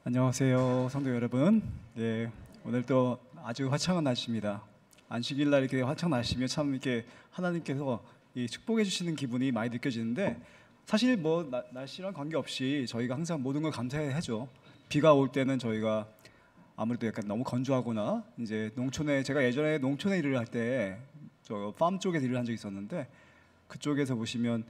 안녕하세요, 성도 여러분. 네, 오늘도 아주 화창한 날씨입니다. 안식일 날 이렇게 화창 날씨면 참 이렇게 하나님께서 이 축복해 주시는 기분이 많이 느껴지는데, 사실 뭐 날씨랑 관계없이 저희가 항상 모든 걸 감사해야죠. 비가 올 때는 저희가 아무래도 약간 너무 건조하거나, 이제 농촌에, 제가 예전에 농촌에 일을 할 때 저 팜 쪽에서 일을 한 적이 있었는데, 그쪽에서 보시면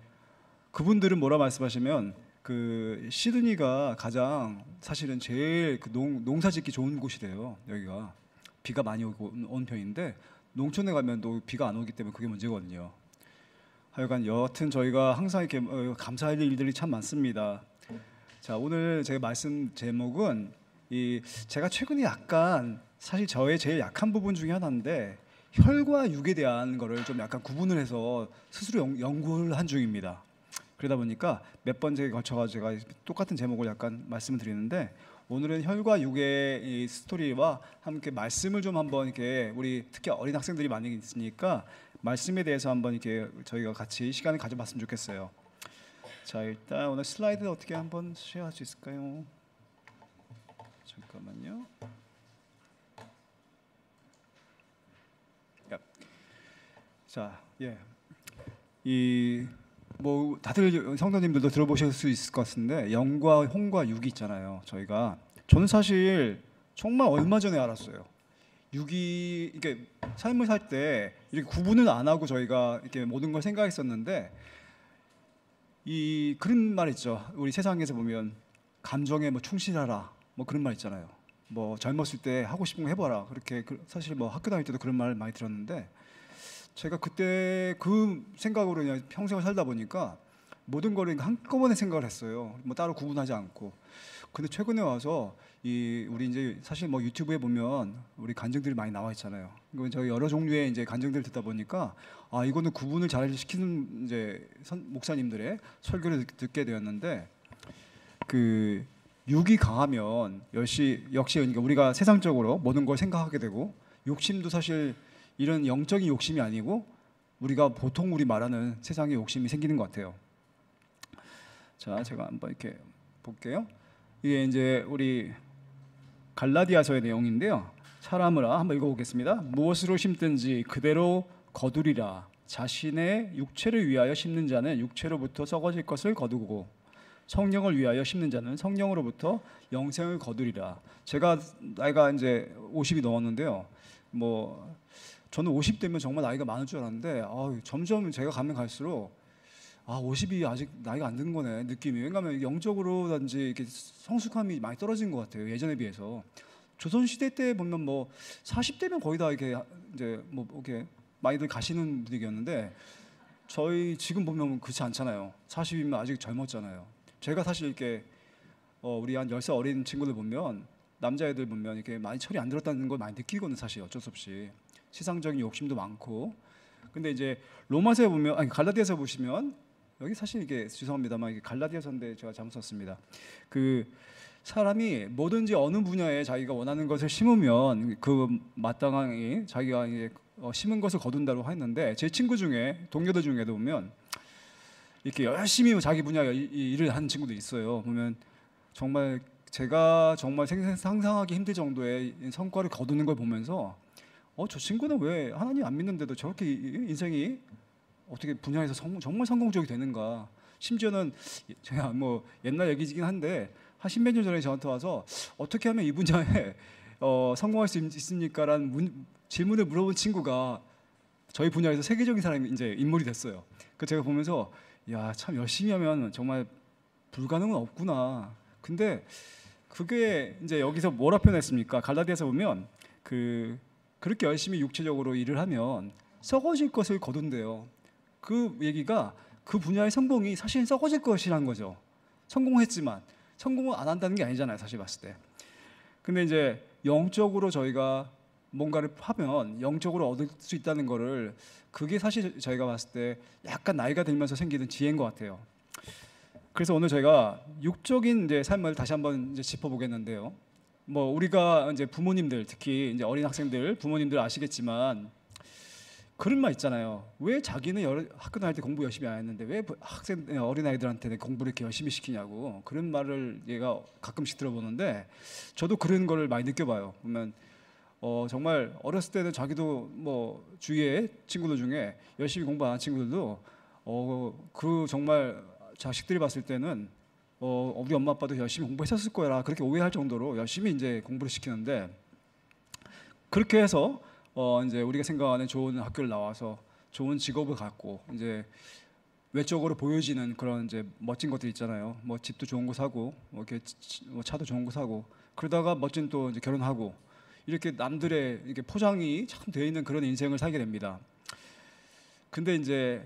그분들은 뭐라 말씀하시면, 그 시드니가 가장 사실은 제일 그 농사짓기 좋은 곳이래요. 여기가 비가 많이 온 편인데, 농촌에 가면 또 비가 안 오기 때문에 그게 문제거든요. 하여간 여하튼 저희가 항상 이렇게 감사할 일들이 참 많습니다. 자, 오늘 제가 말씀 제목은 제가 최근에 약간, 사실 저의 제일 약한 부분 중에 하나인데, 혈과 육에 대한 거를 좀 약간 구분을 해서 스스로 연구를 한 중입니다. 그러다 보니까 몇 번째 거쳐가지고 제가 똑같은 제목을 약간 말씀을 드리는데, 오늘은 혈과 육의 이 스토리와 함께 말씀을 좀 한번 이렇게, 우리 특히 어린 학생들이 많이 있으니까 말씀에 대해서 한번 이렇게 저희가 같이 시간을 가져봤으면 좋겠어요. 자, 일단 오늘 슬라이드 어떻게 한번 쉐어할 수 있을까요? 잠깐만요. 자, 뭐 다들 성도님들도 들어보실 수 있을 것 같은데, 영과 홍과 육이 있잖아요. 저는 사실 정말 얼마 전에 알았어요. 육이 이게 삶을 살 때 이렇게 구분을 안 하고 저희가 이렇게 모든 걸 생각했었는데, 이 그런 말 있죠. 우리 세상에서 보면 감정에 뭐 충실하라, 뭐 그런 말 있잖아요. 뭐 젊었을 때 하고 싶은 거 해봐라. 그렇게 사실 뭐 학교 다닐 때도 그런 말 많이 들었는데, 제가 그때 그 생각으로 그냥 평생을 살다 보니까 모든 거를 한꺼번에 생각을 했어요. 뭐 따로 구분하지 않고. 근데 최근에 와서 우리 이제 사실 뭐 유튜브에 보면 우리 간증들이 많이 나와 있잖아요. 저 여러 종류의 이제 간증들을 듣다 보니까, 이거는 구분을 잘 시키는 이제 목사님들의 설교를 듣게 되었는데, 그 육이 강하면 역시 그러니까 우리가 세상적으로 모든 걸 생각하게 되고, 욕심도 사실 이런 영적인 욕심이 아니고 우리가 보통 우리 말하는 세상의 욕심이 생기는 것 같아요. 자, 제가 한번 이렇게 볼게요. 이게 이제 우리 갈라디아서의 내용인데요. 사람으로 한번 읽어보겠습니다. 무엇으로 심든지 그대로 거두리라. 자신의 육체를 위하여 심는 자는 육체로부터 썩어질 것을 거두고, 성령을 위하여 심는 자는 성령으로부터 영생을 거두리라. 제가 나이가 이제 50이 넘었는데요. 뭐 저는 50대면 정말 나이가 많을 줄 알았는데, 점점 제가 가면 갈수록 50이 아직 나이가 안 든 거네, 느낌이. 왜냐하면 영적으로든지 이렇게 성숙함이 많이 떨어진 것 같아요, 예전에 비해서. 조선 시대 때 보면 뭐 40대면 거의 다 이렇게 이제 뭐 이렇게 많이들 가시는 분위기였는데, 저희 지금 보면 그렇지 않잖아요. 40이면 아직 젊었잖아요. 제가 사실 이렇게 우리 한 10살 어린 친구들 보면, 남자애들 보면 이렇게 많이 철이 안 들었다는 걸 많이 느끼거든요. 사실 어쩔 수 없이 세상적인 욕심도 많고. 근데 이제 로마서에 보면, 갈라디아서 보시면, 여기 사실 이게 죄송합니다만 이게 갈라디아서인데 제가 잘못 썼습니다. 그 사람이 뭐든지 어느 분야에 자기가 원하는 것을 심으면 그 마땅히 자기가 이제 심은 것을 거둔다고 했는데, 제 친구 중에, 동료들 중에도 보면 이렇게 열심히 자기 분야 일을 하는 친구도 있어요. 보면 정말 제가 정말 상상하기 힘들 정도의 성과를 거두는 걸 보면서, 저 친구는 왜 하나님 안 믿는데도 저렇게 인생이 어떻게 분야에서 정말 성공적이 되는가. 심지어는 제가 뭐 옛날 얘기이긴 한데, 한 십몇 년 전에 저한테 와서 어떻게 하면 이 분야에 성공할 수 있습니까라는 질문을 물어본 친구가 저희 분야에서 세계적인 사람이 이제 인물이 됐어요. 그 제가 보면서, 야, 참 열심히 하면 정말 불가능은 없구나. 근데 그게 이제 여기서 뭐라 표현했습니까? 갈라디아서 보면 그렇게 열심히 육체적으로 일을 하면 썩어질 것을 거둔대요. 그 얘기가 그 분야의 성공이 사실 썩어질 것이라는 거죠. 성공했지만 성공을 안 한다는 게 아니잖아요, 사실 봤을 때. 근데 이제 영적으로 저희가 뭔가를 하면 영적으로 얻을 수 있다는 거를, 그게 사실 저희가 봤을 때 약간 나이가 들면서 생기는 지혜인 것 같아요. 그래서 오늘 저희가 육적인 이제 삶을 다시 한번 이제 짚어보겠는데요. 뭐 우리가 이제 부모님들, 특히 이제 어린 학생들, 부모님들 아시겠지만, 그런 말 있잖아요. 왜 자기는 학교 다닐 때 공부 열심히 안 했는데 왜 학생 어린 아이들한테 공부를 이렇게 열심히 시키냐고 그런 말을 얘가 가끔씩 들어보는데 저도 그런 거를 많이 느껴봐요. 보면 정말 어렸을 때는 자기도 뭐 주위에 친구들 중에 열심히 공부 안 한 친구들도 그 정말 자식들이 봤을 때는 우리 엄마 아빠도 열심히 공부했었을 거라 그렇게 오해할 정도로 열심히 이제 공부를 시키는데 그렇게 해서 이제 우리가 생각하는 좋은 학교를 나와서 좋은 직업을 갖고 이제 외적으로 보여지는 그런 이제 멋진 것들 있잖아요. 뭐 집도 좋은 거 사고, 뭐 이렇게 뭐 차도 좋은 거 사고, 그러다가 멋진 또 이제 결혼하고 이렇게 남들의 이렇게 포장이 참 되어 있는 그런 인생을 살게 됩니다. 근데 이제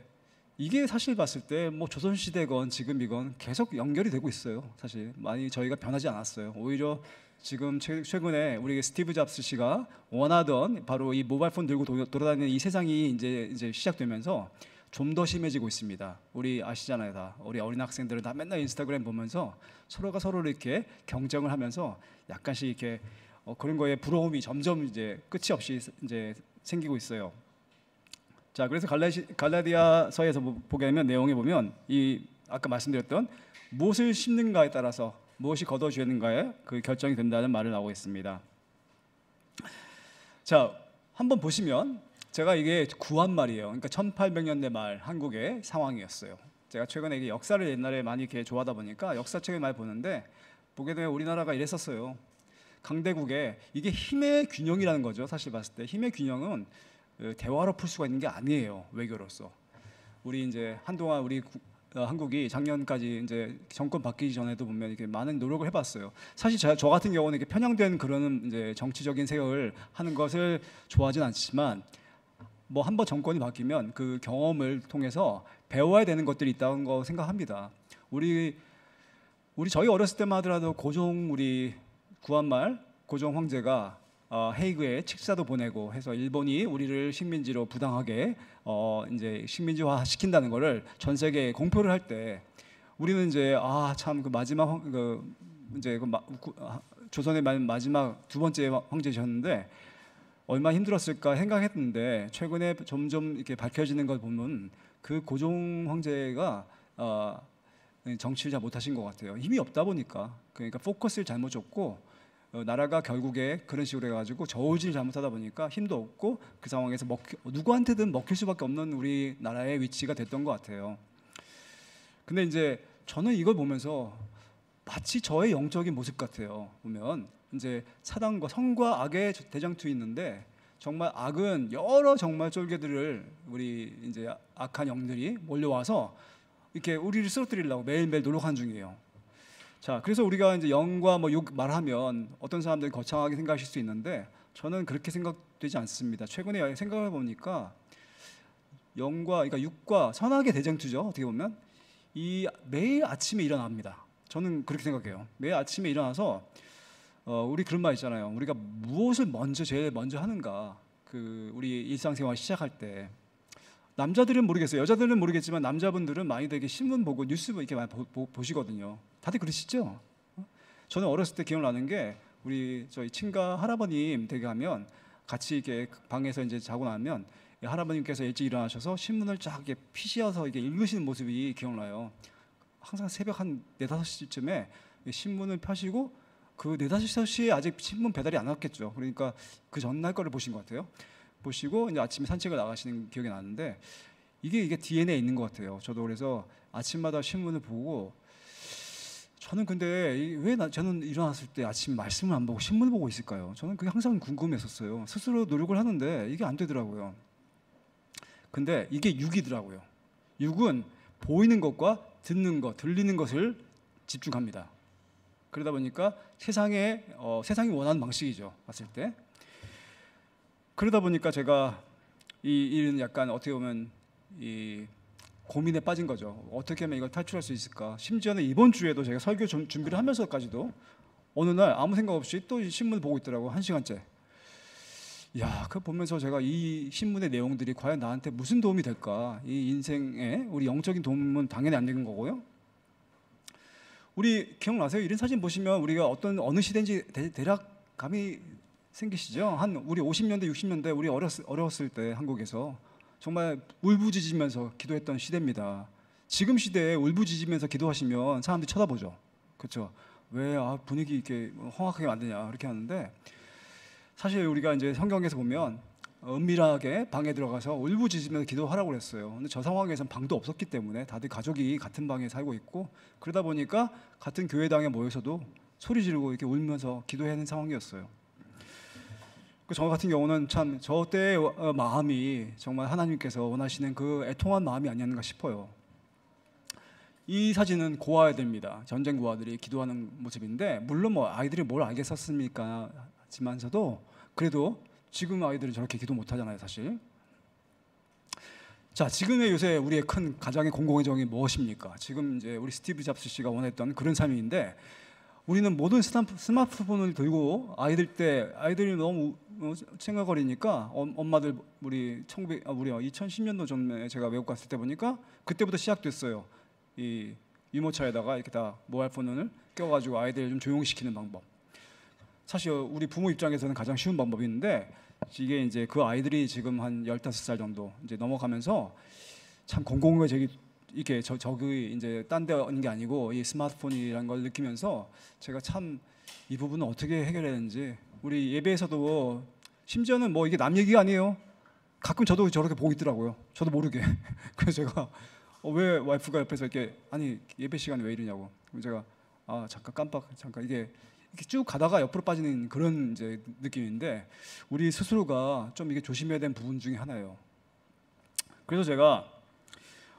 이게 사실 봤을 때 뭐 조선 시대건 지금이건 계속 연결이 되고 있어요. 사실 많이 저희가 변하지 않았어요. 오히려 지금 최근에 우리 스티브 잡스 씨가 원하던 바로 이 모바일폰 들고 돌아다니는 이 세상이 이제 시작되면서 좀 더 심해지고 있습니다. 우리 아시잖아요, 다. 우리 어린 학생들은 다 맨날 인스타그램 보면서 서로가 서로를 이렇게 경쟁을 하면서 약간씩 이렇게 그런 거에 부러움이 점점 이제 끝이 없이 이제 생기고 있어요. 자, 그래서 갈라디아서에서 보게 되면 내용에 보면 이 아까 말씀드렸던 무엇을 심는가에 따라서 무엇이 거둬지는가에 그 결정이 된다는 말을 나오고 있습니다. 자, 한번 보시면 제가 이게 구한 말이에요. 그러니까 1800년대 말 한국의 상황이었어요. 제가 최근에 이게 역사를 옛날에 많이 이렇게 좋아하다 보니까 역사책을 많이 보는데 보게 되면 우리나라가 이랬었어요. 강대국에 이게 힘의 균형이라는 거죠. 사실 봤을 때 힘의 균형은 대화로 풀 수가 있는 게 아니에요. 외교로서. 우리 이제 한동안 한국이 작년까지 이제 정권 바뀌기 전에도 보면 이렇게 많은 노력을 해봤어요. 사실 저 같은 경우는 이렇게 편향된 그런 이제 정치적인 생각을 하는 것을 좋아하진 않지만 뭐 한번 정권이 바뀌면 그 경험을 통해서 배워야 되는 것들이 있다는 거 생각합니다. 저희 어렸을 때만 하더라도 우리 구한말 고종 황제가 헤이그에 칙사도 보내고 해서 일본이 우리를 식민지로 부당하게 이제 식민지화 시킨다는 거를 전 세계에 공표를 할 때 우리는 이제 참 그 마지막 조선의 마지막 두 번째 황제셨는데 얼마나 힘들었을까 생각했는데 최근에 점점 이렇게 밝혀지는 걸 보면 그 고종 황제가 정치를 잘 못하신 것 같아요. 힘이 없다 보니까 그러니까 포커스를 잘못 줬고 나라가 결국에 그런 식으로 해가지고 저울질을 잘못하다 보니까 힘도 없고 그 상황에서 누구한테든 먹힐 수밖에 없는 우리나라의 위치가 됐던 것 같아요. 근데 이제 저는 이걸 보면서 마치 저의 영적인 모습 같아요. 보면 이제 사단과 선과 악의 대장투이 있는데 정말 악은 여러 정말 쫄개들을 우리 이제 악한 영들이 몰려와서 이렇게 우리를 쓰러뜨리려고 매일매일 노력하는 중이에요. 자, 그래서 우리가 이제 영과 뭐 육 말하면 어떤 사람들이 거창하게 생각하실 수 있는데 저는 그렇게 생각되지 않습니다. 최근에 생각해 보니까 그러니까 육과 선악의 대쟁투죠. 어떻게 보면 이 매일 아침에 일어납니다. 저는 그렇게 생각해요. 매일 아침에 일어나서 우리 그런 말 있잖아요. 우리가 무엇을 제일 먼저 하는가? 그 우리 일상생활 시작할 때 남자들은 모르겠어요. 여자들은 모르겠지만 남자분들은 많이 되게 신문 보고 뉴스 이렇게 많이 보시거든요. 다들 그러시죠? 저는 어렸을 때 기억나는 게 저희 친가 할아버님 댁에 가면 같이 이렇게 방에서 이제 자고 나면 할아버님께서 일찍 일어나셔서 신문을 쫙 이렇게 피시어서 이렇게 읽으시는 모습이 기억나요. 항상 새벽 한 4, 5시쯤에 신문을 펴시고 그 4, 5시에 아직 신문 배달이 안 왔겠죠. 그러니까 그 전날 거를 보신 것 같아요. 보시고 이제 아침에 산책을 나가시는 기억이 나는데 이게 DNA에 있는 것 같아요. 저도 그래서 아침마다 신문을 보고 저는 근데 왜 저는 일어났을 때 아침 말씀을 안 보고 신문을 보고 있을까요? 저는 그게 항상 궁금했었어요. 스스로 노력을 하는데 이게 안 되더라고요. 근데 이게 육이더라고요. 육은 보이는 것과 듣는 것, 들리는 것을 집중합니다. 그러다 보니까 세상이 원하는 방식이죠. 봤을 때. 그러다 보니까 제가 이 일은 약간 어떻게 보면 이 고민에 빠진 거죠. 어떻게 하면 이걸 탈출할 수 있을까? 심지어는 이번 주에도 제가 설교 준비를 하면서까지도 어느 날 아무 생각 없이 또 신문을 보고 있더라고. 1시간째. 야, 그거 보면서 제가 이 신문의 내용들이 과연 나한테 무슨 도움이 될까? 이 인생에 우리 영적인 도움은 당연히 안 되는 거고요. 우리 기억나세요? 이런 사진 보시면 우리가 어느 시대인지 대략 감이 생기시죠? 우리 50년대, 60년대 우리 어렸을 때 한국에서 정말 울부짖으면서 기도했던 시대입니다. 지금 시대에 울부짖으면서 기도하시면 사람들이 쳐다보죠. 그렇죠? 왜 분위기 이렇게 험악하게 만드냐 그렇게 하는데, 사실 우리가 이제 성경에서 보면 은밀하게 방에 들어가서 울부짖으면서 기도하라고 그랬어요. 근데 저 상황에서는 방도 없었기 때문에 다들 가족이 같은 방에 살고 있고, 그러다 보니까 같은 교회당에 모여서도 소리 지르고 이렇게 울면서 기도해야 하는 상황이었어요. 저 같은 경우는 참 저 때의 마음이 정말 하나님께서 원하시는 그 애통한 마음이 아니었는가 싶어요. 이 사진은 고아 애들입니다. 전쟁 고아들이 기도하는 모습인데, 물론 뭐 아이들이 뭘 알겠었습니까? 하지만서도 그래도 지금 아이들은 저렇게 기도 못 하잖아요, 사실. 자, 지금의 요새 우리의 큰 가장의 공공의 정이 무엇입니까? 지금 이제 우리 스티브 잡스 씨가 원했던 그런 삶인데, 우리는 모든 스마트폰을 들고 아이들이 너무 챙겨거리니까 엄마들 우리 2010년도 전에 제가 외국 갔을 때 보니까 그때부터 시작됐어요. 이 유모차에다가 이렇게 다 모바일 폰을 껴가지고 아이들 좀 조용시키는 방법. 사실 우리 부모 입장에서는 가장 쉬운 방법인데, 이게 이제 그 아이들이 지금 한 15살 정도 이제 넘어가면서 참 공공의적이 이게 저기 이제 딴 데 있는 게 아니고 이 스마트폰이라는 걸 느끼면서 제가 참 이 부분을 어떻게 해결해야 되는지, 우리 예배에서도 심지어는 뭐 이게 남 얘기가 아니에요. 가끔 저도 저렇게 보고 있더라고요. 저도 모르게. 그래서 제가 왜 와이프가 옆에서 이렇게 아니 예배 시간에 왜 이러냐고. 제가 잠깐 이게 이렇게 쭉 가다가 옆으로 빠지는 그런 이제 느낌인데, 우리 스스로가 좀 이게 조심해야 되는 부분 중에 하나예요. 그래서 제가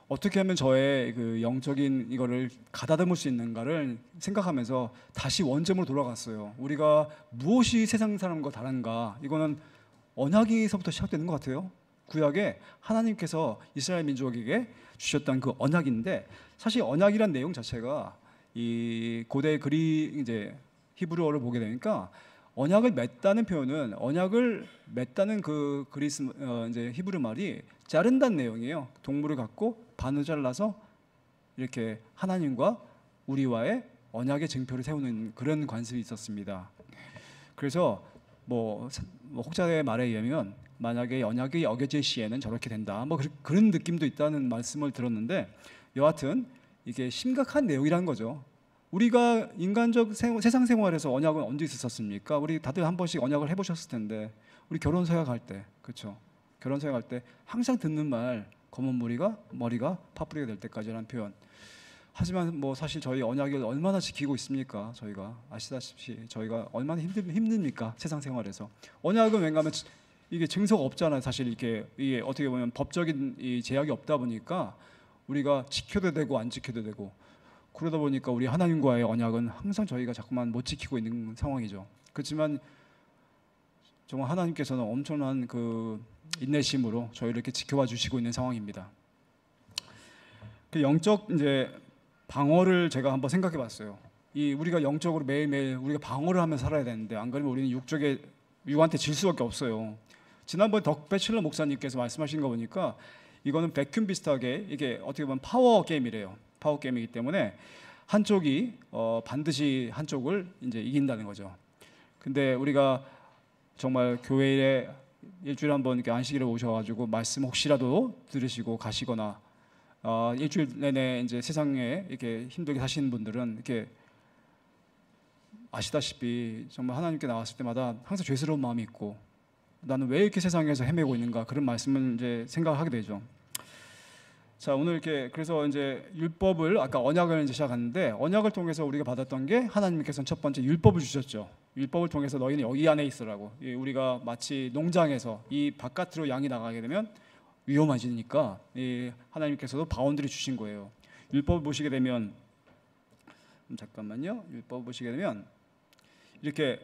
어떻게 하면 저의 그 영적인 이거를 가다듬을 수 있는가를 생각하면서 다시 원점으로 돌아갔어요. 우리가 무엇이 세상 사람과 다른가? 이거는 언약에서부터 시작되는 것 같아요. 구약에 하나님께서 이스라엘 민족에게 주셨던 그 언약인데, 사실 언약이란 내용 자체가 이 고대 이제 히브리어를 보게 되니까 언약을 맺다는 표현은, 언약을 맺다는 그 이제 히브리 말이 자른다는 내용이에요. 동물을 갖고 반을 잘라서 이렇게 하나님과 우리와의 언약의 증표를 세우는 그런 관습이 있었습니다. 그래서 뭐 혹자의 말에 의하면 만약에 언약이 어겨질 시에는 저렇게 된다, 뭐 그런 느낌도 있다는 말씀을 들었는데, 여하튼 이게 심각한 내용이라는 거죠. 우리가 인간적 세상 생활에서 언약은 언제 있었습니까? 우리 다들 한 번씩 언약을 해보셨을 텐데, 우리 결혼 서약 할 때, 그렇죠? 결혼 서약 할 때 항상 듣는 말, 검은 머리가 파뿌리가 될 때까지라는 표현. 하지만 뭐 사실 저희 언약을 얼마나 지키고 있습니까? 저희가 아시다시피 저희가 얼마나 힘듭니까? 세상 생활에서. 언약은 왜냐하면 이게 증서가 없잖아요. 사실 이게 어떻게 보면 법적인 이 제약이 없다 보니까 우리가 지켜도 되고 안 지켜도 되고, 그러다 보니까 우리 하나님과의 언약은 항상 저희가 자꾸만 못 지키고 있는 상황이죠. 그렇지만 정말 하나님께서는 엄청난 그 인내심으로 저희를 이렇게 지켜봐 주시고 있는 상황입니다. 그 영적 이제 방어를 제가 한번 생각해 봤어요. 우리가 영적으로 매일매일 우리가 방어를 하며 살아야 되는데, 안 그러면 우리는 육한테 질 수밖에 없어요. 지난번에 덕배칠러 목사님께서 말씀하신 거 보니까 이거는 백큐 비슷하게 이게 어떻게 보면 파워 게임이래요. 파워 게임이기 때문에 한쪽이 반드시 한쪽을 이제 이긴다는 거죠. 근데 우리가 정말 교회에 일주일에 한 번 이렇게 안식일에 오셔가지고 말씀 혹시라도 들으시고 가시거나, 일주일 내내 이제 세상에 이렇게 힘들게 사시는 분들은 이렇게 아시다시피 정말 하나님께 나왔을 때마다 항상 죄스러운 마음이 있고, 나는 왜 이렇게 세상에서 헤매고 있는가, 그런 말씀을 이제 생각하게 되죠. 자, 오늘 이렇게 그래서 이제 율법을 아까 언약을 이제 시작하는데, 언약을 통해서 우리가 받았던 게 하나님께서는 첫 번째 율법을 주셨죠. 율법을 통해서 너희는 여기 안에 있으라고. 우리가 마치 농장에서 이 바깥으로 양이 나가게 되면 위험해지니까 하나님께서도 바운드리 주신 거예요. 율법을 보시게 되면 잠깐만요. 율법을 보시게 되면 이렇게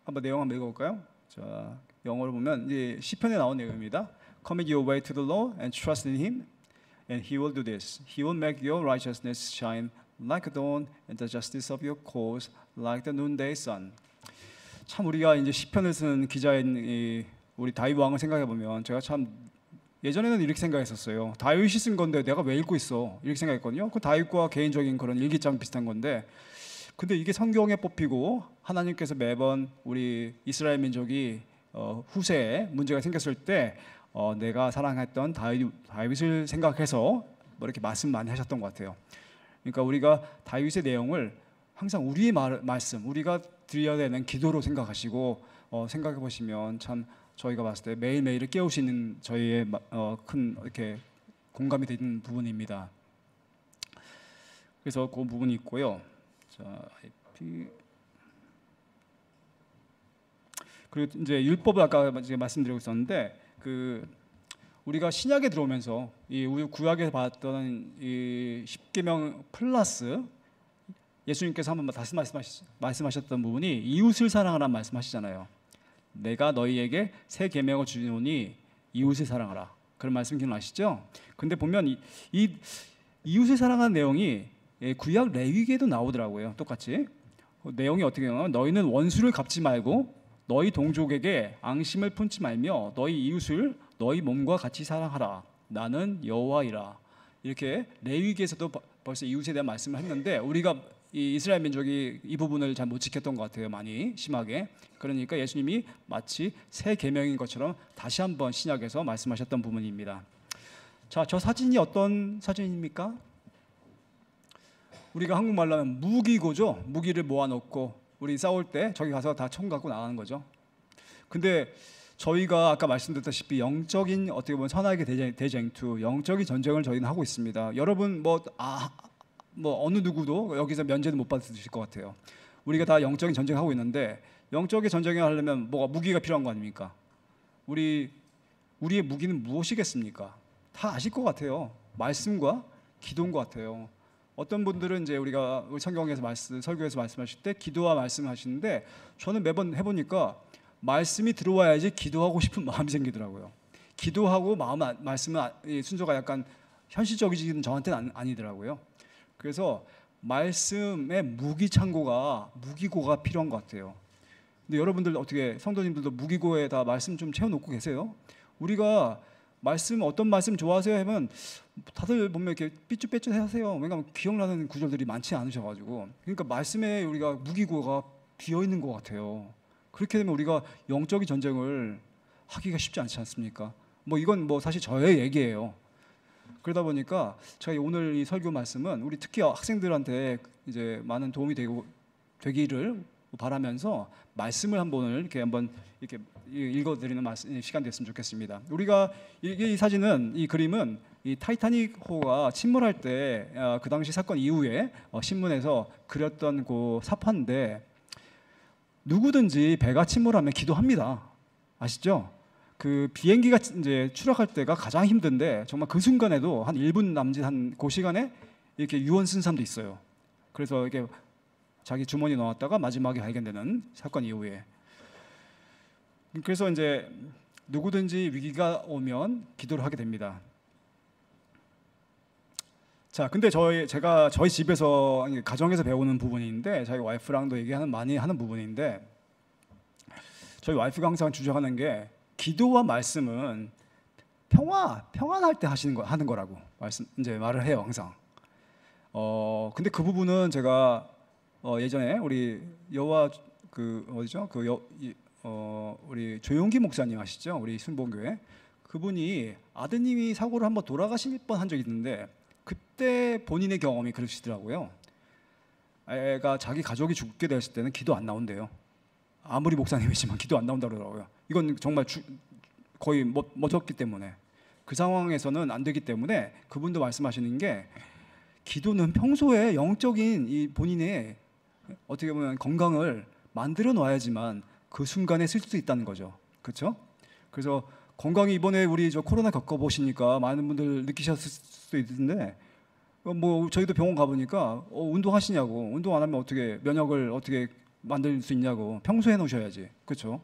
한번 내용 한번 읽어볼까요? 자, 영어로 보면 이제 시편에 나온 내용입니다. Commit your way to the Lord and trust in Him, and He will do this. He will make your righteousness shine like a dawn, and the justice of your cause like the noonday sun. 참 우리가 이제 시편을 쓰는 기자인 우리 다윗 왕을 생각해 보면, 제가 참 예전에는 이렇게 생각했었어요. 다윗이 쓴 건데 내가 왜 읽고 있어? 이렇게 생각했거든요. 그 다윗과 개인적인 그런 일기장 비슷한 건데, 근데 이게 성경에 뽑히고 하나님께서 매번 우리 이스라엘 민족이 후세에 문제가 생겼을 때 내가 사랑했던 다윗을 생각해서 뭐 이렇게 말씀 많이 하셨던 것 같아요. 그러니까 우리가 다윗의 내용을 항상 우리의 말씀, 우리가 드려야 되는 기도로 생각하시고 생각해 보시면 참 저희가 봤을 때 매일매일을 깨우시는 저희의 큰 이렇게 공감이 되는 부분입니다. 그래서 그 부분이 있고요. 자, 그리고 이제 율법을 아까 말씀드리고 있었는데 우리가 신약에 들어오면서 이 구약에서 봤던 이 십계명 플러스 예수님께서 한번 다시 말씀하셨던 부분이 이웃을 사랑하라는 말씀하시잖아요. 내가 너희에게 새 계명을 주노니 이웃을 사랑하라. 그런 말씀 기억나시죠? 근데 보면 이 이웃을 사랑하는 내용이 구약 레위기에도 나오더라고요. 똑같이 내용이 어떻게 되냐면 너희는 원수를 갚지 말고 너희 동족에게 앙심을 품지 말며 너희 이웃을 너희 몸과 같이 사랑하라. 나는 여호와이라. 이렇게 레위기에서도 벌써 이웃에 대한 말씀을 했는데 우리가 이 이스라엘 민족이 이 부분을 잘 못 지켰던 것 같아요. 많이 심하게. 그러니까 예수님이 마치 새 계명인 것처럼 다시 한번 신약에서 말씀하셨던 부분입니다. 자, 저 사진이 어떤 사진입니까? 우리가 한국말로 하면 무기고죠. 무기를 모아놓고 우리 싸울 때 저기 가서 다 총 갖고 나가는 거죠. 근데 저희가 아까 말씀드렸다시피 영적인 어떻게 보면 선악의 대쟁투, 영적인 전쟁을 저희는 하고 있습니다. 여러분 뭐 어느 누구도 여기서 면제는 못 받으실 것 같아요. 우리가 다 영적인 전쟁을 하고 있는데 영적인 전쟁을 하려면 뭐가 무기가 필요한 거 아닙니까? 우리의 무기는 무엇이겠습니까? 다 아실 것 같아요. 말씀과 기도인 것 같아요. 어떤 분들은 이제 우리가 성경에서 설교에서 말씀하실 때 기도와 말씀하시는데 저는 매번 해보니까 말씀이 들어와야지 기도하고 싶은 마음이 생기더라고요. 기도하고 말씀은 순서가 약간 현실적이지는 저한테는 아니더라고요. 그래서 말씀의 무기고가 필요한 것 같아요. 근데 여러분들 어떻게 성도님들도 무기고에다 말씀 좀 채워놓고 계세요? 우리가 어떤 말씀 좋아하세요? 하면 다들 보면 이렇게 삐뚤빼뚤 하세요. 왜냐하면 기억나는 구절들이 많지 않으셔가지고. 그러니까 말씀에 우리가 무기고가 비어 있는 것 같아요. 그렇게 되면 우리가 영적인 전쟁을 하기가 쉽지 않지 않습니까? 이건 사실 저의 얘기예요. 그러다 보니까 제가 오늘 이 설교 말씀은 우리 특히 학생들한테 이제 많은 도움이 되기를 바라면서 말씀을 한번 이렇게 읽어드리는 시간 됐으면 좋겠습니다. 우리가 이 사진은 이 그림은 이 타이타닉호가 침몰할 때 그 당시 사건 이후에 신문에서 그렸던 그 사파인데 누구든지 배가 침몰하면 기도합니다. 아시죠? 그 비행기가 이제 추락할 때가 가장 힘든데 정말 그 순간에도 한 1분 남짓 그 시간에 이렇게 유언 쓴 사람도 있어요. 그래서 이렇게 자기 주머니에 넣었다가 마지막에 발견되는 사건 이후에. 그래서 이제 누구든지 위기가 오면 기도를 하게 됩니다. 자, 근데 제가 저희 집에서 가정에서 배우는 부분인데 저희 와이프랑도 많이 하는 부분인데 저희 와이프가 항상 주장하는 게 기도와 말씀은 평안할 때 하는 거라고 말을 해요 항상. 근데 그 부분은 제가 예전에 우리 우리 조용기 목사님 아시죠? 우리 순복음교회 그분이 아드님이 사고를 한번 돌아가실 뻔한 적이 있는데 그때 본인의 경험이 그러시더라고요. 애가 자기 가족이 죽게 됐을 때는 기도 안 나온대요. 아무리 목사님이지만 기도 안 나온다고 그러더라고요. 이건 정말 거의 멎었기 때문에 그 상황에서는 안 되기 때문에 그분도 말씀하시는 게 기도는 평소에 영적인 이 본인의 어떻게 보면 건강을 만들어 놔야지만 그 순간에 쓸 수 있다는 거죠. 그렇죠? 그래서 건강이 이번에 우리 코로나 겪어보시니까 많은 분들 느끼셨을 수도 있는데 저희도 병원 가보니까 운동하시냐고 운동 안 하면 어떻게 면역을 어떻게 만들 수 있냐고 평소에 해놓으셔야지. 그렇죠?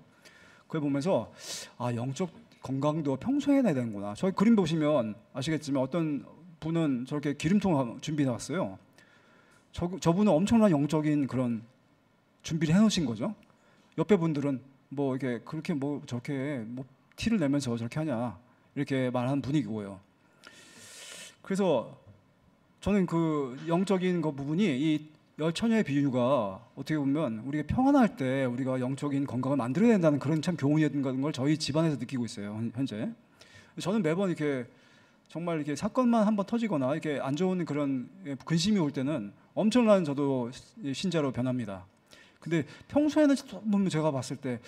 그걸 보면서 영적 건강도 평소에 해놔야 되는구나. 저희 그림 보시면 아시겠지만 어떤 분은 저렇게 기름통 준비해 왔어요. 저분은 엄청난 영적인 그런 준비를 해놓으신 거죠. 옆에 분들은 이렇게 그렇게 저렇게 티를 내면서 저렇게 하냐 이렇게 말하는 분위기고요. 그래서 저는 그 영적인 그 부분이 이 열처녀의 비유가 어떻게 보면 우리가 평안할 때 우리가 영적인 건강을 만들어야 된다는 그런 참 교훈이었던 걸 저희 집안에서 느끼고 있어요 현재. 저는 매번 이렇게 정말 이렇게 사건만 한번 터지거나 이렇게 안 좋은 그런 근심이 올 때는 엄청난 저도 신자로 변합니다. 근데 평소에는 보면 제가 봤을 때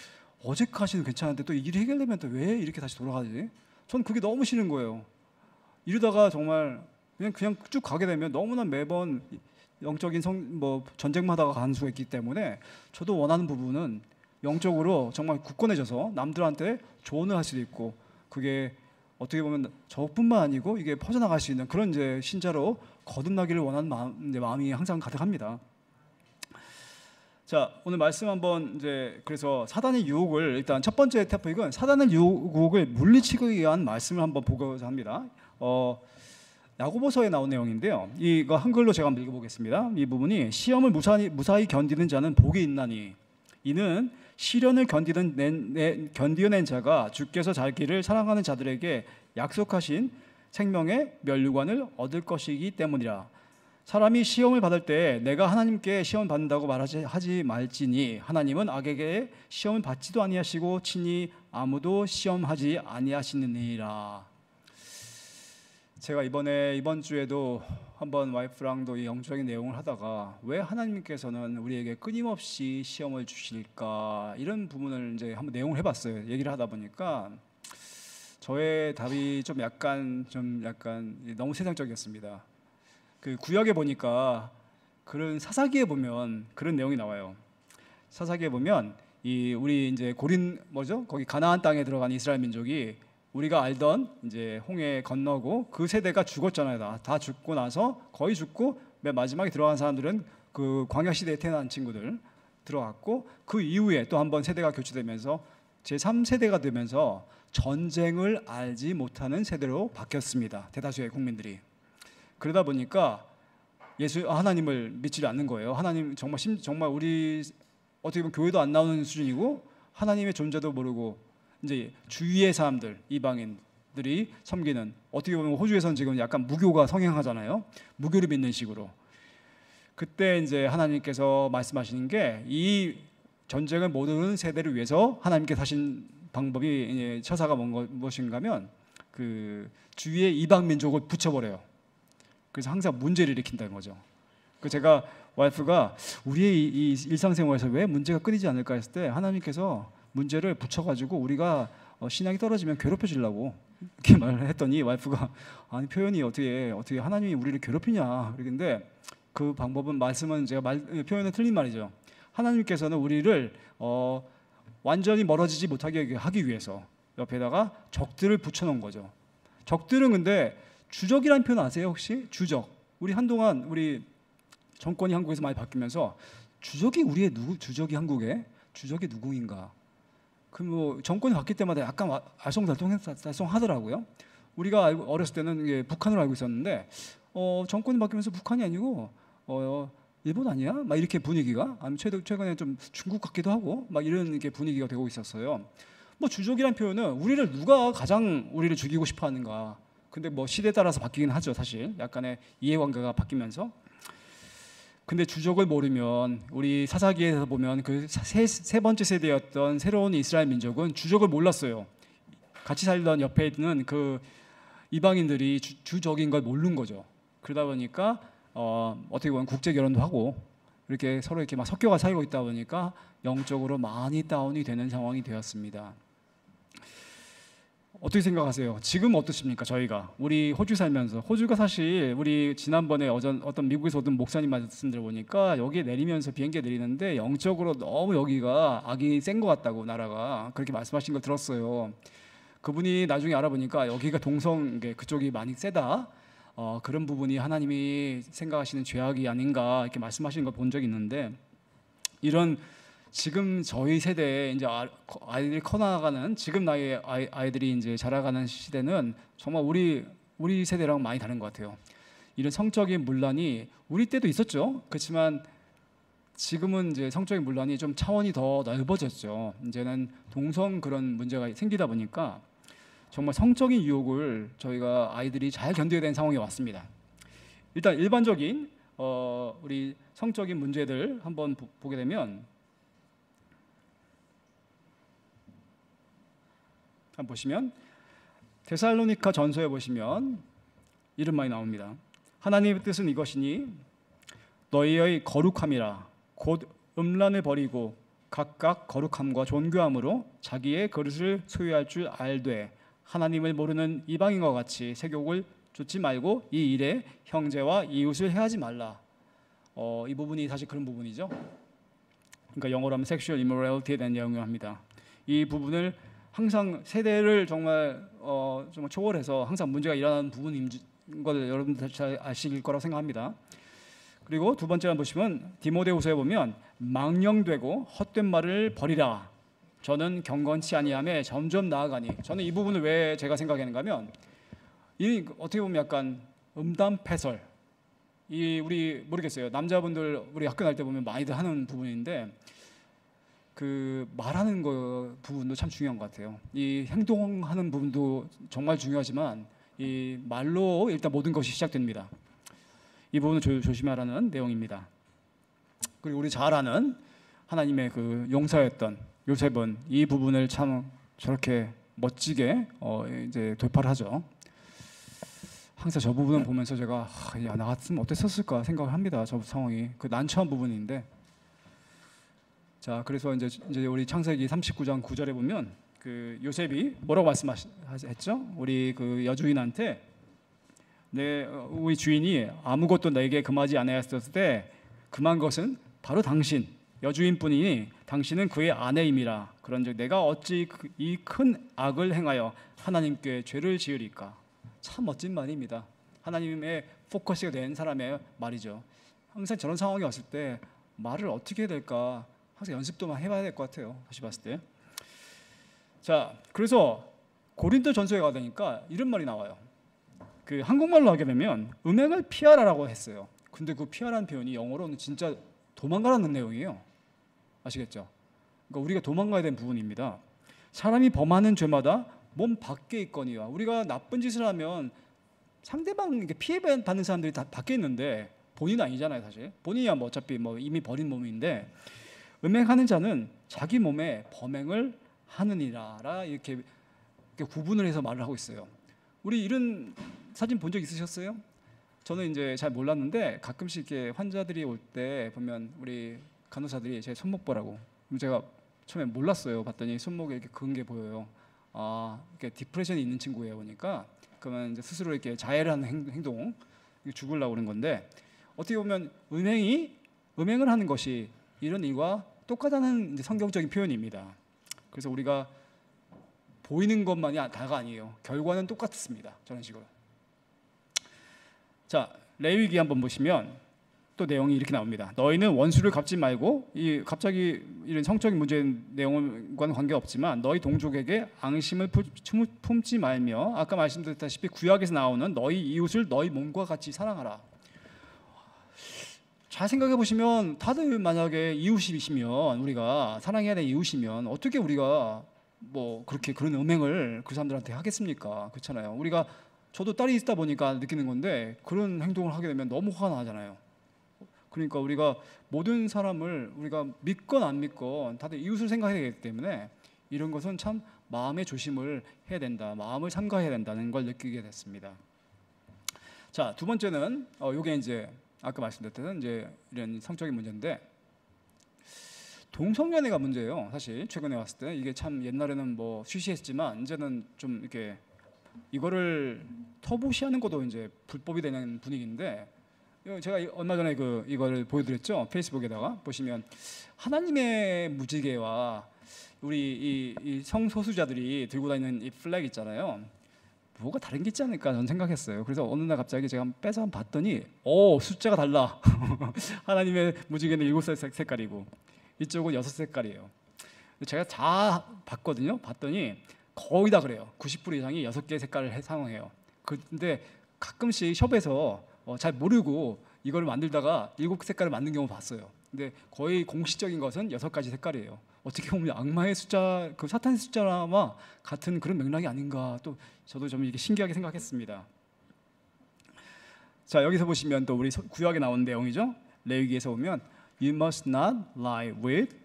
어제까지는 괜찮은데 또 이 일이 해결되면 또 왜 이렇게 다시 돌아가지? 저는 그게 너무 싫은 거예요. 이러다가 정말 그냥 쭉 가게 되면 너무나 매번 영적인 전쟁마다 가는 수가 있기 때문에 저도 원하는 부분은 영적으로 정말 굳건해져서 남들한테 조언을 할 수도 있고, 그게 어떻게 보면 저뿐만 아니고 이게 퍼져나갈 수 있는 그런 이제 신자로 거듭나기를 원하는 마음이 항상 가득합니다. 자, 오늘 말씀 한번 이제 그래서 사단의 유혹을, 일단 첫 번째 토픽은 사단의 유혹을 물리치기 위한 말씀을 한번 보고자 합니다. 야고보서에 나온 내용인데요. 이거 한글로 제가 한번 읽어보겠습니다. 이 부분이 시험을 무사히 견디는 자는 복이 있나니 이는 시련을 견디어낸 자가 주께서 자기를 사랑하는 자들에게 약속하신 생명의 면류관을 얻을 것이기 때문이라. 사람이 시험을 받을 때 내가 하나님께 시험 받는다고 하지 말지니 하나님은 악에게 시험을 받지도 아니하시고 친히 아무도 시험하지 아니하시느니라. 제가 이번 주에도 한번 와이프랑도 이 영적인 내용을 하다가 왜 하나님께서는 우리에게 끊임없이 시험을 주실까, 이런 부분을 이제 한번 내용을 해봤어요. 얘기를 하다 보니까 저의 답이 좀 약간 너무 세상적이었습니다. 그 구약에 보니까 그런 사사기에 보면 그런 내용이 나와요. 사사기에 보면 우리 이제 거기 가나안 땅에 들어간 이스라엘 민족이 우리가 알던 이제 홍해 건너고 그 세대가 죽었잖아요. 다 죽고 나서 거의 죽고 맨 마지막에 들어간 사람들은 그 광야 시대에 태어난 친구들 들어갔고, 그 이후에 또 한 번 세대가 교체되면서 제3세대가 되면서 전쟁을 알지 못하는 세대로 바뀌었습니다. 대다수의 국민들이. 그러다 보니까 하나님을 믿지 않는 거예요. 하나님 정말 우리 어떻게 보면 교회도 안 나오는 수준이고 하나님의 존재도 모르고 이제 주위의 사람들, 이방인들이 섬기는, 어떻게 보면 호주에서는 지금 약간 무교가 성행하잖아요. 무교를 믿는 식으로. 그때 이제 하나님께서 말씀하시는 게 이 전쟁을 모르는 세대를 위해서 하나님께서 하신 방법이, 처사가 무엇인가면 그 주위의 이방 민족을 붙여버려요. 그래서 항상 문제를 일으킨다는 거죠. 그 제가 와이프가 우리의 이 일상생활에서 왜 문제가 끊이지 않을까 했을 때 하나님께서 문제를 붙여가지고 우리가 신앙이 떨어지면 괴롭혀 주려고 이렇게 말을 했더니 와이프가 아니 표현이 어떻게 하나님이 우리를 괴롭히냐 그러는데, 그 방법은 말씀은 표현은 틀린 말이죠. 하나님께서는 우리를 완전히 멀어지지 못하게 하기 위해서 옆에다가 적들을 붙여놓은 거죠. 적들은 근데 주적이라는 표현 아세요 혹시? 주적. 우리 한동안 우리 정권이 한국에서 많이 바뀌면서 주적이 주적이 한국에 주적이 누구인가? 그 정권이 바뀔 때마다 약간 알쏭달쏭하더라고요. 우리가 어렸을 때는 이게 북한으로 알고 있었는데 정권이 바뀌면서 북한이 아니고 일본 아니야? 막 이렇게 분위기가, 아니면 최근에 좀 중국 같기도 하고 막 이런 이렇게 분위기가 되고 있었어요. 주적이라는 표현은 누가 가장 우리를 죽이고 싶어하는가. 근데 시대에 따라서 바뀌긴 하죠, 사실. 약간의 이해관계가 바뀌면서. 근데 주적을 모르면, 우리 사사기에서 보면 그 세 번째 세대였던 새로운 이스라엘 민족은 주적을 몰랐어요. 같이 살던 옆에 있는 그 이방인들이 주적인 걸 모르는 거죠. 그러다 보니까 어떻게 보면 국제 결혼도 하고 이렇게 서로 이렇게 막 섞여가 살고 있다 보니까 영적으로 많이 다운이 되는 상황이 되었습니다. 어떻게 생각하세요? 지금 어떠십니까? 우리 호주 살면서, 호주가 사실 우리 지난번에 어떤 미국에서 오던 목사님 말씀 들어보니까 여기에 내리면서 비행기에 내리는데 영적으로 너무 여기가 악이 센 것 같다고, 나라가 그렇게 말씀하신 걸 들었어요. 그분이 나중에 알아보니까 여기가 그쪽이 많이 세다, 그런 부분이 하나님이 생각하시는 죄악이 아닌가 이렇게 말씀하시는 걸 본 적이 있는데, 이런 지금 저희 세대에 이제 아이들이 커나가는 지금 나이의 아이들이 이제 자라가는 시대는 정말 우리 세대랑 많이 다른 것 같아요. 이런 성적인 문란이 우리 때도 있었죠. 그렇지만 지금은 이제 성적인 문란이 좀 차원이 더 넓어졌죠. 이제는 동성 그런 문제가 생기다 보니까 정말 성적인 유혹을 저희가 아이들이 잘 견뎌야 되는 상황이 왔습니다. 일단 일반적인 우리 성적인 문제들 한번 보게 되면, 한번 보시면 데살로니가 전서에 보시면 이런 말이 나옵니다. 하나님의 뜻은 이것이니 너희의 거룩함이라 곧 음란을 버리고 각각 거룩함과 존귀함으로 자기의 그릇을 소유할 줄 알되 하나님을 모르는 이방인과 같이 색욕을 좇지 말고 이 일에 형제와 이웃을 해하지 말라. 이 부분이 사실 그런 부분이죠. 그러니까 영어로 하면 sexual immorality에 대한 내용을 합니다. 이 부분을 항상 세대를 정말 초월해서 항상 문제가 일어나는 부분인 걸 여러분들 잘 아실 거라고 생각합니다. 그리고 두 번째로 보시면 디모데후서에 보면 망령되고 헛된 말을 버리라. 저는 경건치 아니하며 점점 나아가니. 저는 이 부분을 왜 제가 생각하는가 하면 이 어떻게 보면 약간 음담패설. 우리 모르겠어요. 남자분들 우리 학교 다닐 때 보면 많이들 하는 부분인데 그 말하는 거 부분도 참 중요한 것 같아요. 이 행동하는 부분도 정말 중요하지만 이 말로 일단 모든 것이 시작됩니다. 이 부분을 조심하라는 내용입니다. 그리고 우리 잘 아는 하나님의 그 용사였던 요셉은 이 부분을 참 저렇게 멋지게 이제 돌파를 하죠. 항상 저 부분을 보면서 제가 나 같으면 어땠었을까 생각을 합니다. 저 상황이 그 난처한 부분인데, 자 그래서 이제 우리 창세기 39장 9절에 보면 그 요셉이 뭐라고 말씀했죠? 우리 그 여주인한테 우리 주인이 아무것도 내게 금하지 아니하였을 때 금한 것은 바로 당신 여주인뿐이니 당신은 그의 아내임이라. 그런즉 내가 어찌 이 큰 악을 행하여 하나님께 죄를 지으리까. 참 멋진 말입니다. 하나님의 포커스가 된 사람의 말이죠. 항상 저런 상황이 왔을 때 말을 어떻게 해야 될까 항상 연습도 많이 해봐야 될 것 같아요. 다시 봤을 때. 자, 그래서 고린도 전서에 가니까 이런 말이 나와요. 그 한국말로 하게 되면 음행을 피하라라고 했어요. 근데 그 피하라는 표현이 영어로는 진짜 도망가라는 내용이에요. 아시겠죠? 그러니까 우리가 도망가야 되는 부분입니다. 사람이 범하는 죄마다 몸 밖에 있거니와. 우리가 나쁜 짓을 하면 상대방 피해받는 사람들이 다 밖에 있는데 본인은 아니잖아요. 사실 본인이야 뭐 어차피 뭐 이미 버린 몸인데, 음행하는 자는 자기 몸에 범행을 하느니라 이렇게 구분을 해서 말을 하고 있어요. 우리 이런 사진 본 적 있으셨어요? 저는 이제 잘 몰랐는데 가끔씩 이렇게 환자들이 올 때 보면 우리 간호사들이 제 손목 보라고. 그럼 제가 처음에 몰랐어요. 봤더니 손목에 이렇게 그은 게 보여요. 이렇게 디프레션이 있는 친구예요. 보니까 그러면 이제 스스로 이렇게 자해를 하는 행동, 죽으려고 그런 건데, 어떻게 보면 음행을 하는 것이 이런 일과 똑같다는 이제 성경적인 표현입니다. 그래서 우리가 보이는 것만이 다가 아니에요. 결과는 똑같습니다. 저런 식으로. 자, 레위기 한번 보시면 또 내용이 이렇게 나옵니다. 너희는 원수를 갚지 말고, 갑자기 이런 성적인 문제 내용과는 관계없지만 너희 동족에게 앙심을 품지 말며, 아까 말씀드렸다시피 구약에서 나오는 너희 이웃을 너희 몸과 같이 사랑하라. 잘 생각해 보시면 다들 만약에 이웃이시면, 우리가 사랑해야 될 이웃이면 어떻게 우리가 뭐 그런 음행을 그 사람들한테 하겠습니까? 그렇잖아요. 저도 딸이 있다 보니까 느끼는 건데 그런 행동을 하게 되면 너무 화가 나잖아요. 그러니까 우리가 모든 사람을 우리가 믿건 안 믿건 다들 이웃을 생각해야 되기 때문에 이런 것은 참 마음의 조심을 해야 된다, 마음을 삼가해야 된다는 걸 느끼게 됐습니다. 자, 두 번째는 요게 이제 아까 말씀드렸던 이제 이런 성적인 문제인데, 동성연애가 문제예요. 사실 최근에 왔을 때 이게 참 옛날에는 뭐 쉬쉬했지만 이제는 좀 이렇게 이거를 터부시하는 것도 이제 불법이 되는 분위기인데, 제가 얼마 전에 이거를 보여드렸죠. 페이스북에다가 보시면 하나님의 무지개와 우리 이 성소수자들이 들고 다니는 이 플래그 있잖아요. 뭐가 다른 게 있지 않을까 저는 생각했어요. 그래서 어느 날 갑자기 제가 빼서 한번 봤더니 숫자가 달라. 하나님의 무지개는 7색깔이고 이쪽은 6색깔이에요. 제가 다 봤거든요. 봤더니 거의 다 그래요. 90% 이상이 6개의 색깔을 사용해요. 근데 가끔씩 숍에서 잘 모르고 이걸 만들다가 7색깔을 만든 경우 봤어요. 근데 거의 공식적인 것은 6가지 색깔이에요. 어떻게 보면 악마의 숫자, 그 사탄의 숫자와 같은 그런 맥락이 아닌가, 또 저도 좀 이렇게 신기하게 생각했습니다. 자, 여기서 보시면 또 우리 구약에 나온 내용이죠. 레위기에서 보면 You must not lie with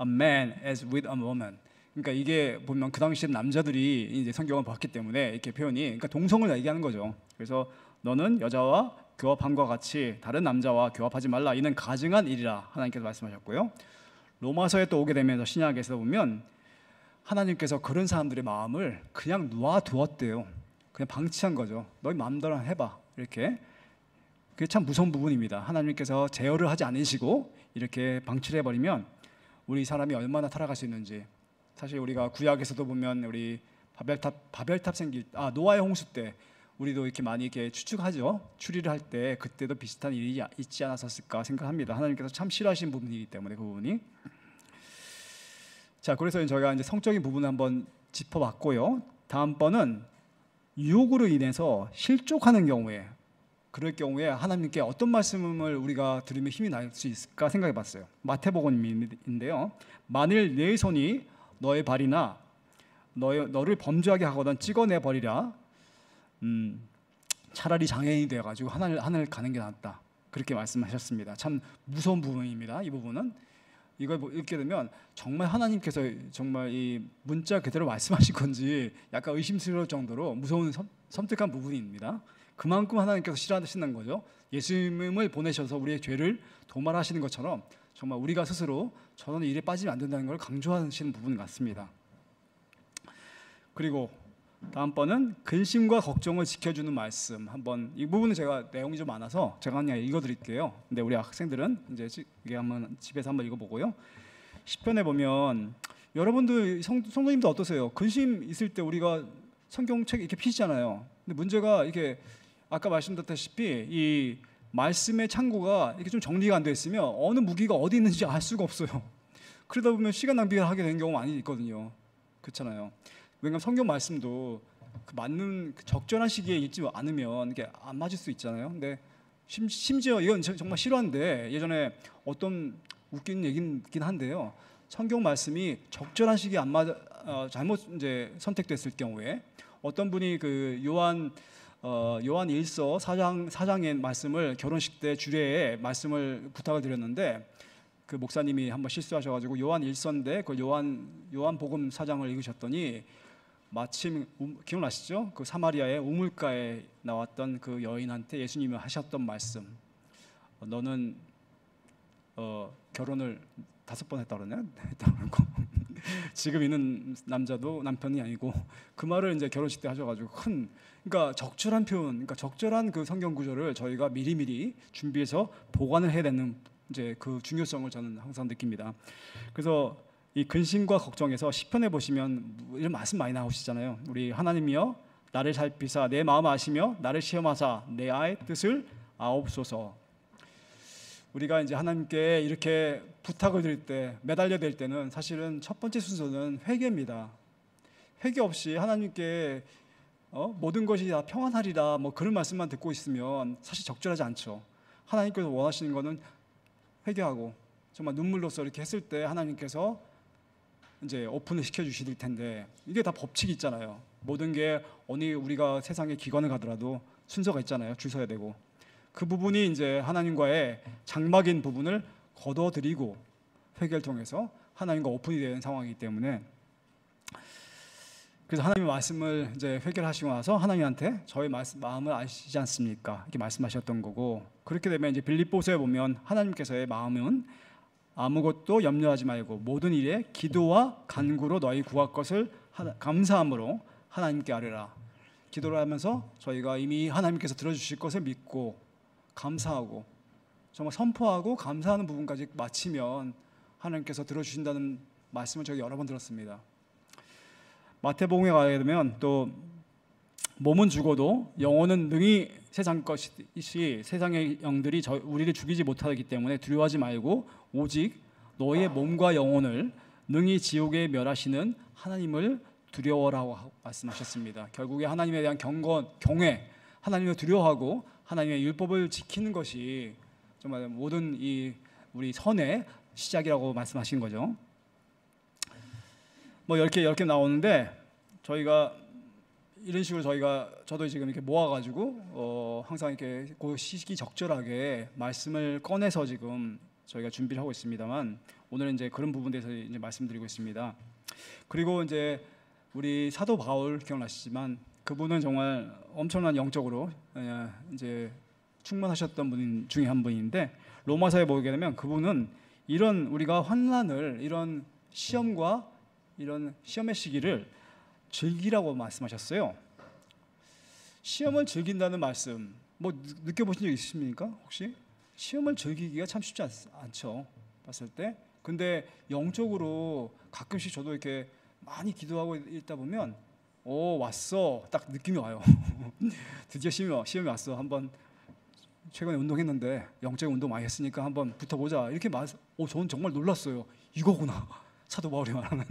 a man as with a woman. 그러니까 이게 보면 그 당시에 남자들이 이제 성경을 봤기 때문에 이렇게 표현이 그러니까 동성을 얘기하는 거죠. 그래서 너는 여자와 교합함과 같이 다른 남자와 교합하지 말라. 이는 가증한 일이라 하나님께서 말씀하셨고요. 로마서에 또 오게 되면서 신약에서 보면 하나님께서 그런 사람들의 마음을 그냥 놔두었대요. 그냥 방치한 거죠. 너희 마음대로 해봐. 이렇게. 그게 참 무서운 부분입니다. 하나님께서 제어를 하지 않으시고 이렇게 방치를 해버리면 우리 사람이 얼마나 타락할 수 있는지. 사실 우리가 구약에서도 보면 우리 바벨탑 생길 노아의 홍수 때 우리도 이렇게 많이 이렇게 추측하죠. 추리를 할 때 그때도 비슷한 일이 있지 않았었을까 생각합니다. 하나님께서 참 싫어하시는 부분이기 때문에 그 부분이. 자, 그래서 저희가 이제 성적인 부분을 한번 짚어봤고요. 다음번은 유혹으로 인해서 실족하는 경우에, 그럴 경우에 하나님께 어떤 말씀을 우리가 들으면 힘이 날 수 있을까 생각해봤어요. 마태복음인데요. 만일 내 손이 너의 발이나 너를 범죄하게 하거든 찍어내 버리라. 차라리 장애인이 되어가지고 하늘 가는 게 낫다. 그렇게 말씀하셨습니다. 참 무서운 부분입니다. 이 부분은 이걸 읽게 되면 정말 하나님께서 정말 이 문자 그대로 말씀하신 건지 약간 의심스러울 정도로 무서운 섬뜩한 부분입니다. 그만큼 하나님께서 싫어하시는 거죠. 예수님을 보내셔서 우리의 죄를 도말하시는 것처럼 정말 우리가 스스로 저는 일에 빠지면 안 된다는 걸 강조하시는 부분 같습니다. 그리고 다음번은 근심과 걱정을 지켜주는 말씀. 한번 이 부분은 제가 내용이 좀 많아서 제가 그냥 읽어드릴게요. 근데 우리 학생들은 이제 이게 한번 집에서 한번 읽어보고요. 시편에 보면 여러분들 성도님도 어떠세요? 근심 있을 때 우리가 성경책 이렇게 피시잖아요. 근데 문제가 이게 아까 말씀드렸다시피 이 말씀의 창고가 이렇게 좀 정리가 안 돼 있으면 어느 무기가 어디 있는지 알 수가 없어요. 그러다 보면 시간 낭비를 하게 되는 경우가 많이 있거든요. 그렇잖아요. 왜냐하면 성경 말씀도 그 맞는 적절한 시기에 읽지 않으면 이게 안 맞을 수 있잖아요. 근데 심지어 이건 정말 싫어하는데 예전에 어떤 웃긴 얘기긴 한데요. 성경 말씀이 적절한 시기에 안 맞아 잘못 이제 선택됐을 경우에 어떤 분이 그 요한 1서 4장의 말씀을 결혼식 때 주례에 말씀을 부탁을 드렸는데 그 목사님이 한번 실수하셔가지고 요한 1서인데 그 요한복음 4장을 읽으셨더니 마침 기억나시죠? 그 사마리아의 우물가에 나왔던 그 여인한테 예수님이 하셨던 말씀. 너는 결혼을 5번 했다 그러냐? 했다고 지금 있는 남자도 남편이 아니고 그 말을 이제 결혼식 때 하셔가지고 그러니까 적절한 표현, 그러니까 적절한 그 성경 구절을 저희가 미리미리 준비해서 보관을 해야 되는 이제 그 중요성을 저는 항상 느낍니다. 그래서 이 근심과 걱정에서 시편에 보시면 이런 말씀 많이 나오시잖아요. 우리 하나님이여 나를 살피사 내 마음 아시며 나를 시험하사 내 아의 뜻을 아옵소서. 우리가 이제 하나님께 이렇게 부탁을 드릴 때 매달려 될 때는 사실은 첫 번째 순서는 회개입니다. 회개 없이 하나님께 모든 것이 다 평안하리라 뭐 그런 말씀만 듣고 있으면 사실 적절하지 않죠. 하나님께서 원하시는 것은 회개하고 정말 눈물로써 이렇게 했을 때 하나님께서 이제 오픈을 시켜주실 텐데 이게 다 법칙이 있잖아요. 모든 게 어느 우리가 세상에 기관을 가더라도 순서가 있잖아요. 줄 서야 되고 그 부분이 이제 하나님과의 장막인 부분을 거둬들이고 회개를 통해서 하나님과 오픈이 되는 상황이기 때문에 그래서 하나님의 말씀을 이제 회개를 하시고 나서 하나님한테 저의 마음을 아시지 않습니까? 이렇게 말씀하셨던 거고 그렇게 되면 이제 빌립보서에 보면 하나님께서의 마음은 아무것도 염려하지 말고 모든 일에 기도와 간구로 너희 구할 것을 감사함으로 하나님께 아뢰라. 기도를 하면서 저희가 이미 하나님께서 들어주실 것을 믿고 감사하고 정말 선포하고 감사하는 부분까지 마치면 하나님께서 들어주신다는 말씀을 저희 여러 번 들었습니다. 마태복음에 가게 되면 또 몸은 죽어도 영혼은 능히 세상 것이시 세상의 영들이 우리를 죽이지 못하기 때문에 두려워하지 말고 오직 너의 몸과 영혼을 능히 지옥에 멸하시는 하나님을 두려워라고 말씀하셨습니다. 결국에 하나님에 대한 경외, 하나님을 두려워하고 하나님의 율법을 지키는 것이 정말 모든 우리 선의 시작이라고 말씀하신 거죠. 뭐 이렇게 나오는데 저희가 이런 식으로 저도 지금 이렇게 모아가지고 항상 이렇게 그 시기 적절하게 말씀을 꺼내서 지금 저희가 준비를 하고 있습니다만 오늘은 이제 그런 부분에 대해서 이제 말씀드리고 있습니다. 그리고 이제 우리 사도 바울 기억나시지만 그분은 정말 엄청난 영적으로 이제 충만하셨던 분 중에 한 분인데 로마서에 보게 되면 그분은 이런 우리가 환난을 이런 시험과 이런 시험의 시기를 즐기라고 말씀하셨어요. 시험을 즐긴다는 말씀 뭐 느껴보신 적 있으십니까? 혹시? 시험을 즐기기가 참 쉽지 않죠. 봤을 때. 근데 영적으로 가끔씩 저도 이렇게 많이 기도하고 있다 보면 왔어 딱 느낌이 와요. 드디어 시험이 왔어. 한번 최근에 운동했는데 영적인 운동 많이 했으니까 한번 붙어보자 이렇게 저는 정말 놀랐어요. 이거구나 사도 바울이 말하는.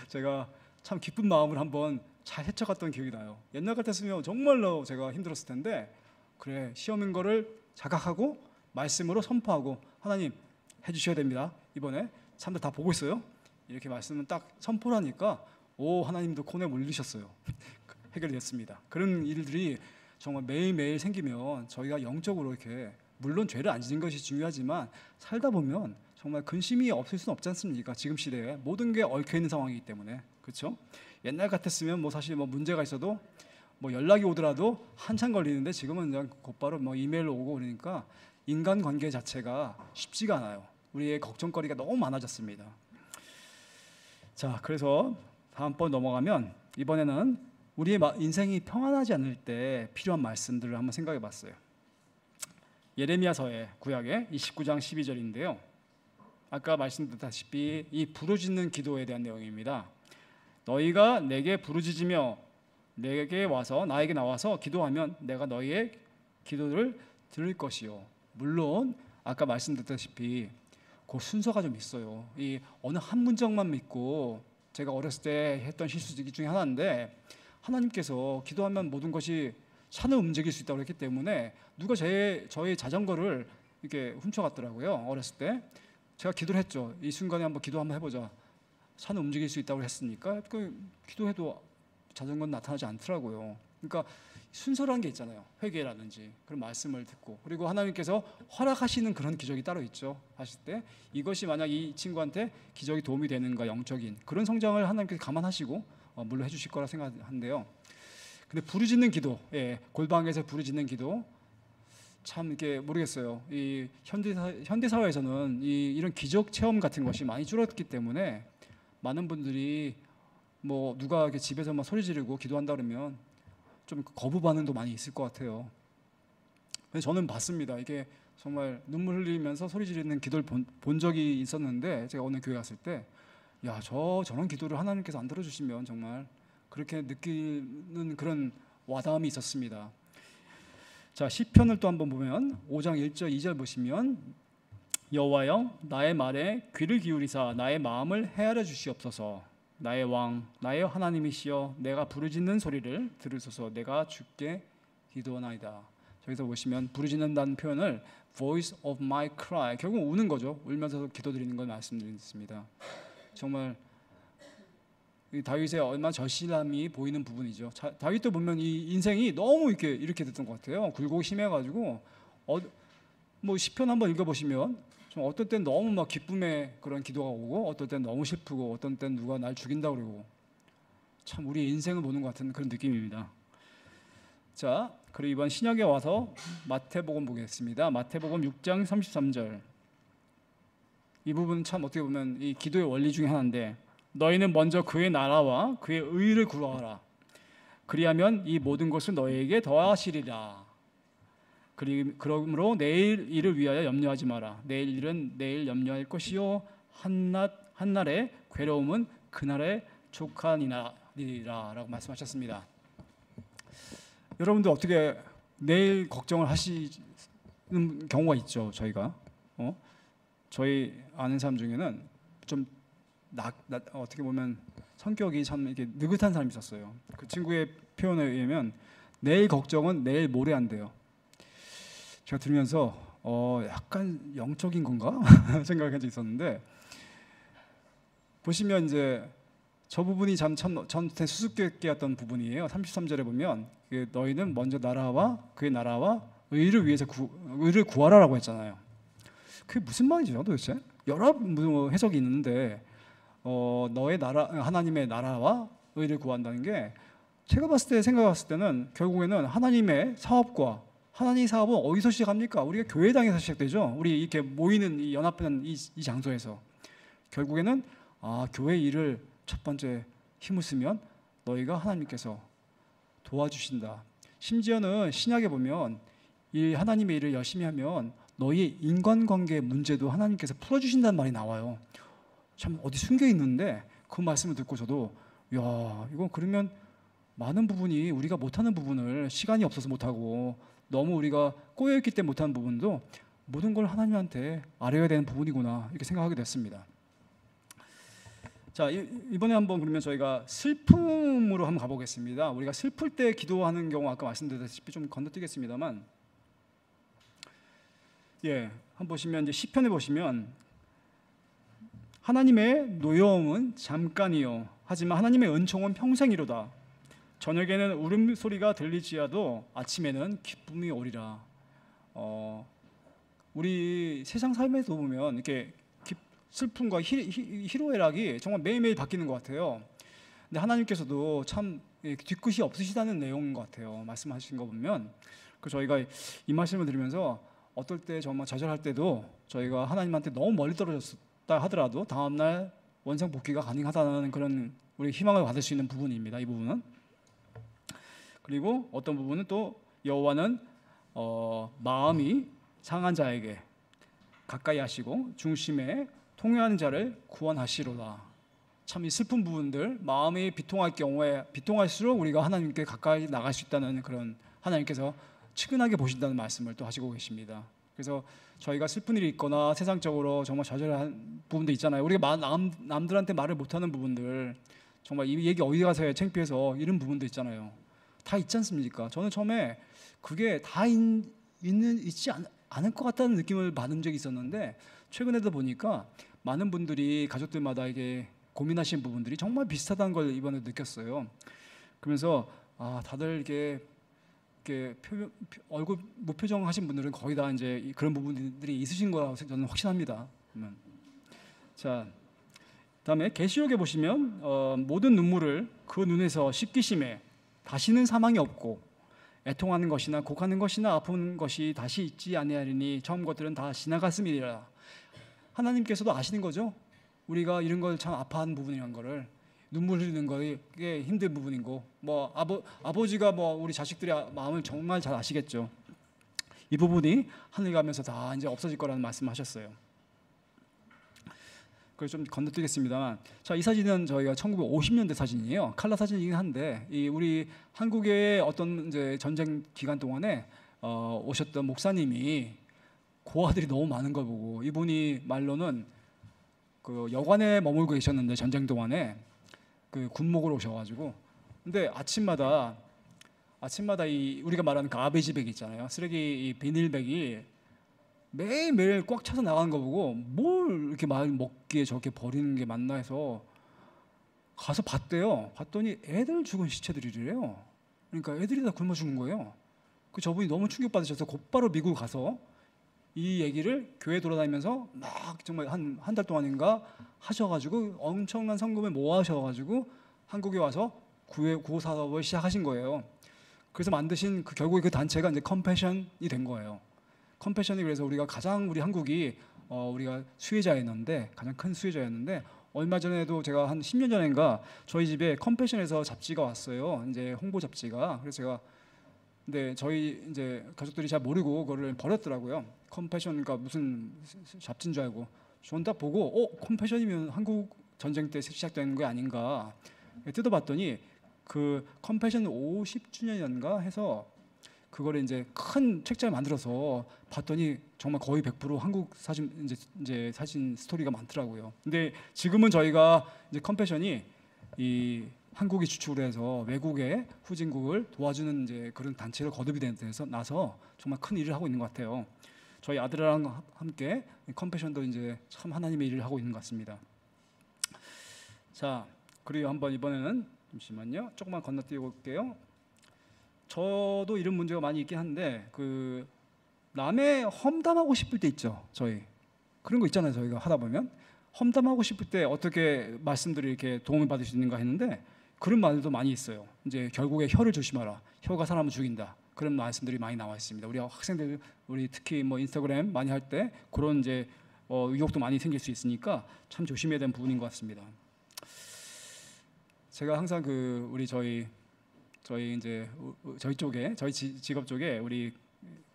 제가 참 기쁜 마음을 한번 잘 헤쳐갔던 기억이 나요. 옛날 같았으면 정말로 제가 힘들었을 텐데 그래 시험인 거를 자각하고 말씀으로 선포하고 하나님 해주셔야 됩니다. 이번에 사람들 다 보고 있어요. 이렇게 말씀은 딱 선포를 하니까 하나님도 코너에 몰리셨어요. 해결이 됐습니다. 그런 일들이 정말 매일매일 생기면 저희가 영적으로 이렇게 물론 죄를 안 지는 것이 중요하지만 살다 보면 정말 근심이 없을 수는 없지 않습니까? 지금 시대에 모든 게 얽혀 있는 상황이기 때문에 그렇죠? 옛날 같았으면 뭐 사실 뭐 문제가 있어도 뭐 연락이 오더라도 한참 걸리는데 지금은 그냥 곧바로 뭐 이메일로 오고 그러니까 인간 관계 자체가 쉽지가 않아요. 우리의 걱정거리가 너무 많아졌습니다. 자, 그래서 다음번 넘어가면 이번에는 우리의 인생이 평안하지 않을 때 필요한 말씀들을 한번 생각해 봤어요. 예레미야서의 구약의 29장 12절인데요. 아까 말씀드렸다시피 이 부르짖는 기도에 대한 내용입니다. 너희가 내게 부르짖으며 나에게 나와서 기도하면 내가 너희의 기도를 들을 것이요. 물론 아까 말씀드렸다시피 그 순서가 좀 있어요. 이 어느 한 문장만 믿고 제가 어렸을 때 했던 실수 중에 하나인데 하나님께서 기도하면 모든 것이 산을 움직일 수 있다고 했기 때문에 누가 저의 자전거를 이렇게 훔쳐갔더라고요. 어렸을 때 제가 기도를 했죠. 이 순간에 한번 기도 한번 해보자. 산을 움직일 수 있다고 했으니까 기도해도 자전거는 나타나지 않더라고요. 그러니까 순서라는 게 있잖아요. 회개라든지 그런 말씀을 듣고 그리고 하나님께서 허락하시는 그런 기적이 따로 있죠. 하실 때 이것이 만약 이 친구한테 기적이 도움이 되는가 영적인 그런 성장을 하나님께서 감안하시고 물론 해주실 거라 생각하는데요. 근데 부르짖는 기도, 골방에서 부르짖는 기도 참 이렇게 모르겠어요. 이 현대 사회에서는 이런 기적 체험 같은 것이 많이 줄었기 때문에 많은 분들이 뭐 누가 이렇게 집에서 막 소리 지르고 기도한다 그러면 좀 거부 반응도 많이 있을 것 같아요. 근데 저는 봤습니다. 이게 정말 눈물 흘리면서 소리 지르는 기도를 본 적이 있었는데 제가 어느 교회 갔을 때 저런 기도를 하나님께서 안 들어주시면 정말 그렇게 느끼는 그런 와닿음이 있었습니다. 자, 시편을 또 한번 보면 5장 1절 2절 보시면 여호와여 나의 말에 귀를 기울이사 나의 마음을 헤아려 주시옵소서. 나의 왕 나의 하나님이시여 내가 부르짖는 소리를 들으소서. 내가 주께 기도하나이다. 저기서 보시면 부르짖는다는 표현을 voice of my cry 결국 우는 거죠. 울면서 기도드리는 걸 말씀드렸습니다. 정말 다윗의 얼마나 절실함이 보이는 부분이죠. 다윗도 보면 이 인생이 너무 이렇게 됐던 것 같아요. 굴곡이 심해가지고 뭐 시편 한번 읽어보시면 좀 어떤 때는 너무 막 기쁨의 그런 기도가 오고 어떤 때는 너무 슬프고 어떤 때는 누가 날 죽인다 그러고 참 우리 인생을 보는 것 같은 그런 느낌입니다. 자, 그리고 이번 신약에 와서 마태복음 보겠습니다. 마태복음 6장 33절 이 부분은 참 어떻게 보면 이 기도의 원리 중에 하나인데 너희는 먼저 그의 나라와 그의 의를 구하라. 그리하면 이 모든 것을 너희에게 더하시리라. 그러므로 내일 일을 위하여 염려하지 마라. 내일 일은 내일 염려할 것이요 한날의 괴로움은 그날의 족하니라라고 말씀하셨습니다. 여러분들 어떻게 내일 걱정을 하시는 경우가 있죠. 저희가 저희 아는 사람 중에는 좀 어떻게 보면 성격이 참 이렇게 느긋한 사람이 있었어요. 그 친구의 표현에 의하면 내일 걱정은 내일 모레 한대요. 제가 들으면서 약간 영적인 건가 생각한 적이 있었는데 보시면 이제 저 부분이 참 저한테 수수께끼였던 부분이에요. 33절에 보면 너희는 먼저 나라와 그의 나라와 의를 위해서 의를 구하라라고 했잖아요. 그게 무슨 말이죠 도대체? 여러 해석이 있는데 너의 나라 하나님의 나라와 의를 구한다는 게 제가 봤을 때 생각했을 때는 결국에는 하나님의 사업과 하나님의 사업은 어디서 시작합니까? 우리가 교회당에서 시작되죠. 우리 이렇게 모이는 이 연합하는 이 장소에서 결국에는 교회 일을 첫 번째 힘을 쓰면 너희가 하나님께서 도와주신다. 심지어는 신약에 보면 이 하나님의 일을 열심히 하면 너희의 인간관계 문제도 하나님께서 풀어주신다는 말이 나와요. 참 어디 숨겨 있는데 그 말씀을 듣고 저도 야 이거 그러면 많은 부분이 우리가 못하는 부분을 시간이 없어서 못하고 너무 우리가 꼬여있기 때문에 못하는 부분도 모든 걸 하나님한테 아뢰어야 되는 부분이구나 이렇게 생각하게 됐습니다. 자 이번에 한번 그러면 저희가 슬픔으로 한번 가보겠습니다. 우리가 슬플 때 기도하는 경우 아까 말씀드렸다시피 좀 건너뛰겠습니다만 한번 보시면 이제 시편에 보시면 하나님의 노여움은 잠깐이요 하지만 하나님의 은총은 평생이로다. 저녁에는 울음소리가 들리지라도 아침에는 기쁨이 오리라. 우리 세상 삶에도 보면 이렇게 슬픔과 희로애락이 정말 매일매일 바뀌는 것 같아요. 근데 하나님께서도 참 뒤끝이 없으시다는 내용인 것 같아요. 말씀하신 거 보면. 그래서 저희가 이 말씀을 들으면서 어떨 때 정말 좌절할 때도 저희가 하나님한테 너무 멀리 떨어졌다 하더라도 다음날 원상 복귀가 가능하다는 그런 우리 희망을 받을 수 있는 부분입니다. 이 부분은. 그리고 어떤 부분은 또 여호와는 마음이 상한 자에게 가까이 하시고 중심에 통회하는 자를 구원하시로다. 참 이 슬픈 부분들 마음이 비통할 경우에 비통할수록 우리가 하나님께 가까이 나갈 수 있다는 그런 하나님께서 측은하게 보신다는 말씀을 또 하시고 계십니다. 그래서 저희가 슬픈 일이 있거나 세상적으로 정말 좌절한 부분도 있잖아요. 우리가 남들한테 말을 못하는 부분들 정말 이 얘기 어디 가서 창피해서 이런 부분도 있잖아요. 다 있지 않습니까? 저는 처음에 그게 다 있지 않을 것 같다는 느낌을 받은 적이 있었는데 최근에도 보니까 많은 분들이 가족들마다 이게 고민하시는 부분들이 정말 비슷하다는 걸 이번에 느꼈어요. 그러면서 다들 이렇게 얼굴 무표정 하신 분들은 거의 다 이제 그런 부분들이 있으신 거라고 저는 확신합니다. 자, 다음에 계시록에 보시면 모든 눈물을 그 눈에서 씻기심에 다시는 사망이 없고 애통하는 것이나 곡하는 것이나 아픈 것이 다시 있지 아니하리니 처음 것들은 다 지나갔음이라. 하나님께서도 아시는 거죠. 우리가 이런 걸 참 아파하는 부분이란 거를 눈물 흘리는 거에 힘든 부분이고 뭐 아버지가 뭐 우리 자식들의 마음을 정말 잘 아시겠죠. 이 부분이 하늘 가면서 다 이제 없어질 거라는 말씀하셨어요. 그래서 좀 건너뛰겠습니다만, 자, 이 사진은 저희가 1950년대 사진이에요. 칼라 사진이긴 한데 이 우리 한국의 어떤 이제 전쟁 기간 동안에 오셨던 목사님이 고아들이 너무 많은 걸 보고 이분이 말로는 그 여관에 머물고 계셨는데 전쟁 동안에 그 군목으로 오셔가지고 근데 아침마다 이 우리가 말하는 가베이지백 있잖아요. 쓰레기 이 비닐백이 매일매일 꽉 차서 나가는 거 보고 뭘 이렇게 많이 먹기에 저렇게 버리는 게 맞나 해서 가서 봤대요. 봤더니 애들 죽은 시체들이래요. 그러니까 애들이 다 굶어 죽은 거예요. 그 저분이 너무 충격받으셔서 곧바로 미국 가서 이 얘기를 교회 돌아다니면서 막 정말 한 달 동안인가 하셔가지고 엄청난 성금을 모아셔가지고 한국에 와서 구호 사업을 시작하신 거예요. 그래서 만드신 결국에 그 단체가 이제 컴패션이 된 거예요. 컴패션이 그래서 우리가 가장 우리 한국이 우리가 수혜자였는데 가장 큰 수혜자였는데 얼마 전에도 제가 한 10년 전인가 저희 집에 컴패션에서 잡지가 왔어요. 이제 홍보 잡지가. 그래서 제가 근데 저희 이제 가족들이 잘 모르고 그거를 버렸더라고요. 컴패션가 무슨 잡지인 줄 알고 저는 딱 보고 컴패션이면 한국 전쟁 때 시작된 게 아닌가 뜯어봤더니 그 컴패션 50주년인가 해서 그거를 이제 큰 책자를 만들어서 봤더니 정말 거의 100% 한국 사진 이제 사진 스토리가 많더라고요. 근데 지금은 저희가 이제 컴패션이 이 한국이 주축을 해서 외국의 후진국을 도와주는 이제 그런 단체로 거듭이 돼서 나서 정말 큰 일을 하고 있는 것 같아요. 저희 아들이랑 함께 컴패션도 이제 참 하나님의 일을 하고 있는 것 같습니다. 자, 그리고 한번 이번에는 잠시만요. 조금만 건너뛰고 올게요. 저도 이런 문제가 많이 있긴 한데 남의 험담하고 싶을 때 있죠. 저희 그런 거 있잖아요. 저희가 하다 보면 험담하고 싶을 때 어떻게 말씀들이 이렇게 도움을 받을 수 있는가 했는데 그런 말도 많이 있어요. 이제 결국에 혀를 조심하라. 혀가 사람을 죽인다. 그런 말씀들이 많이 나와 있습니다. 우리 학생들, 우리 특히 뭐 인스타그램 많이 할 때 그런 이제 의욕도 많이 생길 수 있으니까 참 조심해야 되는 부분인 것 같습니다. 제가 항상 그 우리 저희 이제 저희 쪽에 저희 직업 쪽에 우리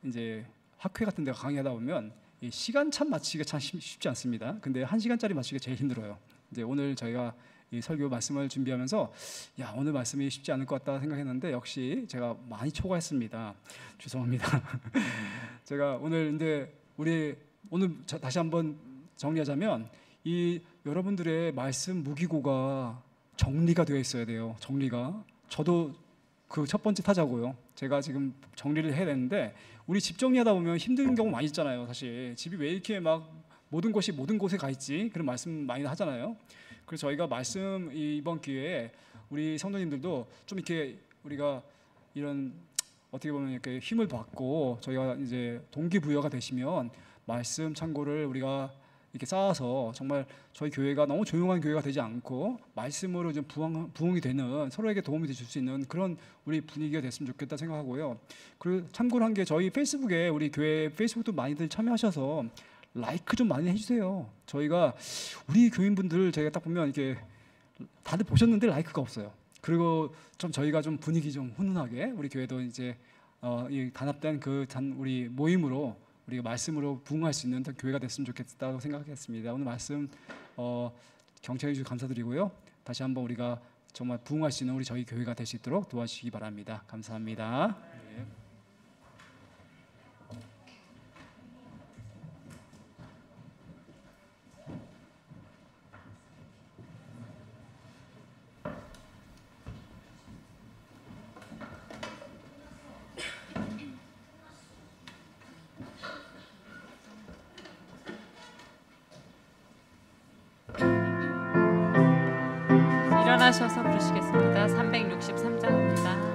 이제 학회 같은 데 강의하다 보면 이 시간 참 맞추기가 참 쉽지 않습니다. 근데 1시간짜리 맞추기가 제일 힘들어요. 이제 오늘 저희가 이 설교 말씀을 준비하면서 야 오늘 말씀이 쉽지 않을 것 같다 생각했는데 역시 제가 많이 초과했습니다. 죄송합니다. 제가 오늘 근데 우리 오늘 다시 한번 정리하자면 이 여러분들의 말씀 무기고가 정리가 되어 있어야 돼요. 정리가 저도 그 첫 번째 타자고요. 제가 지금 정리를 해야 되는데 우리 집 정리하다 보면 힘든 경우 많이 있잖아요. 사실 집이 왜 이렇게 막 모든 것이 모든 곳에 가 있지 그런 말씀 많이 하잖아요. 그래서 저희가 말씀 이번 기회에 우리 성도님들도 좀 이렇게 우리가 이런 어떻게 보면 이렇게 힘을 받고 저희가 이제 동기부여가 되시면 말씀 참고를 우리가 이렇게 쌓아서 정말 저희 교회가 너무 조용한 교회가 되지 않고 말씀으로 좀 부흥이 되는 서로에게 도움이 줄 수 있는 그런 우리 분위기가 됐으면 좋겠다 생각하고요. 그리고 참고로 한 게 저희 페이스북에 우리 교회 페이스북도 많이들 참여하셔서 라이크 좀 많이 해주세요. 저희가 우리 교인분들 저희가 딱 보면 이렇게 다들 보셨는데 라이크가 없어요. 그리고 좀 저희가 좀 분위기 좀 훈훈하게 우리 교회도 이제 이 단합된 우리 모임으로 우리가 말씀으로 부흥할 수 있는 교회가 됐으면 좋겠다고 생각했습니다. 오늘 말씀 경청해 주셔서 감사드리고요. 다시 한번 우리가 정말 부흥할 수 있는 우리 저희 교회가 될 수 있도록 도와주시기 바랍니다. 감사합니다. 네. 일어나셔서 부르시겠습니다. 363장입니다.